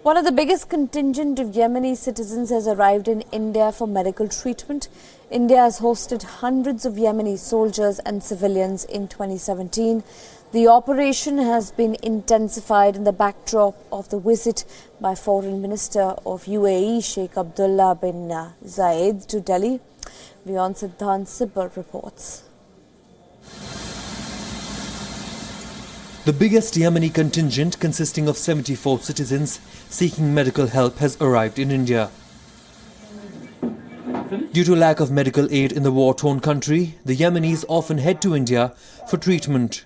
One of the biggest contingent of Yemeni citizens has arrived in India for medical treatment. India has hosted hundreds of Yemeni soldiers and civilians in 2017. The operation has been intensified in the backdrop of the visit by Foreign Minister of UAE Sheikh Abdullah bin Zayed to Delhi. WION Siddhant Sibal reports. The biggest Yemeni contingent, consisting of 74 citizens seeking medical help, has arrived in India. Due to lack of medical aid in the war-torn country, the Yemenis often head to India for treatment.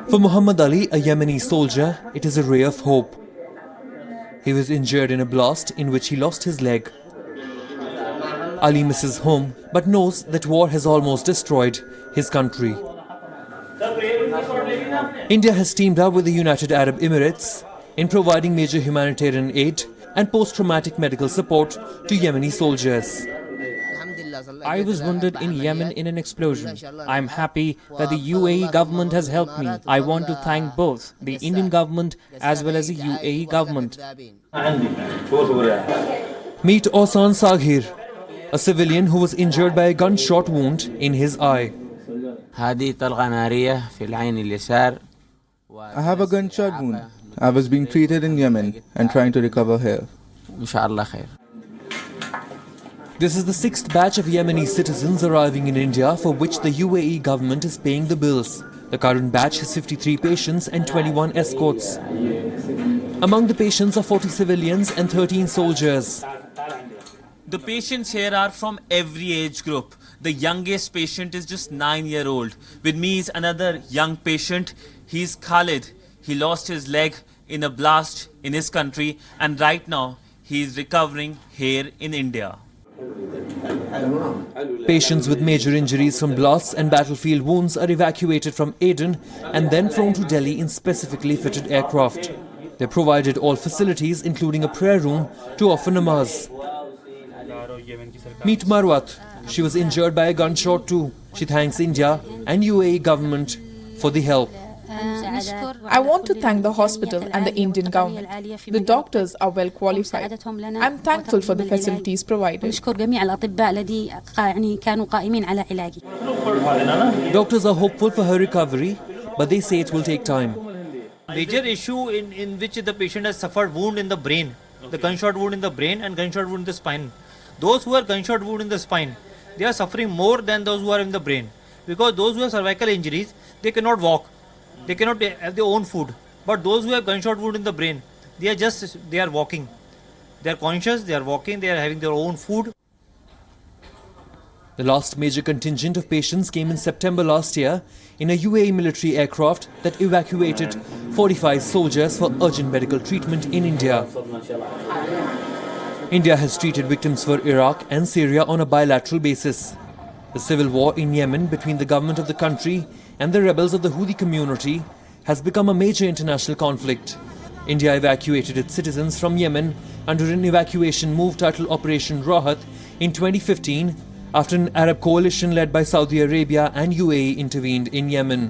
For Muhammad Ali, a Yemeni soldier, it is a ray of hope. He was injured in a blast in which he lost his leg. Ali misses home but knows that war has almost destroyed his country. India has teamed up with the United Arab Emirates in providing major humanitarian aid and post-traumatic medical support to Yemeni soldiers. I was wounded in Yemen in an explosion. I am happy that the UAE government has helped me. I want to thank both the Indian government as well as the UAE government. Meet Osan Saghir, a civilian who was injured by a gunshot wound in his eye. I have a gunshot wound. I was being treated in Yemen and trying to recover here. This is the 6th batch of Yemeni citizens arriving in India for which the UAE government is paying the bills. The current batch has 53 patients and 21 escorts. Among the patients are 40 civilians and 13 soldiers. The patients here are from every age group. The youngest patient is just 9-year-old. With me is another young patient. He's Khalid. He lost his leg in a blast in his country and right now he is recovering here in India. Patients with major injuries from blasts and battlefield wounds are evacuated from Aden and then flown to Delhi in specifically fitted aircraft. They're provided all facilities including a prayer room to offer namaz. Meet Marwat. She was injured by a gunshot too. She thanks India and UAE government for the help. I want to thank the hospital and the Indian government. The doctors are well qualified. I'm thankful for the facilities provided. Doctors are hopeful for her recovery, but they say it will take time. Major issue in which the patient has suffered wound in the brain, the gunshot wound in the brain and gunshot wound in the spine. Those who are gunshot wound in the spine, they are suffering more than those who are in the brain. Because those who have cervical injuries, they cannot walk. They cannot have their own food. But those who have gunshot wound in the brain, they are walking. They are conscious, they are walking, they are having their own food. The last major contingent of patients came in September last year in a UAE military aircraft that evacuated 45 soldiers for urgent medical treatment in India. India has treated victims for Iraq and Syria on a bilateral basis. The civil war in Yemen between the government of the country and the rebels of the Houthi community has become a major international conflict. India evacuated its citizens from Yemen under an evacuation move titled Operation Rahat in 2015 after an Arab coalition led by Saudi Arabia and UAE intervened in Yemen.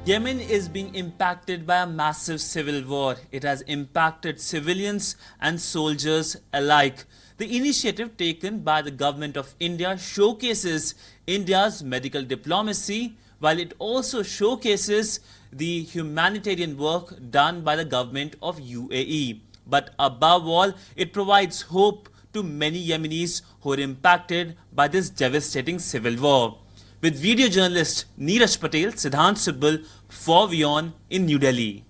Yemen is being impacted by a massive civil war. It has impacted civilians and soldiers alike. The initiative taken by the government of India showcases India's medical diplomacy, while it also showcases the humanitarian work done by the government of UAE. But above all, it provides hope to many Yemenis who are impacted by this devastating civil war. With video journalist Neeraj Patel, Siddhant Sibal for WION in New Delhi.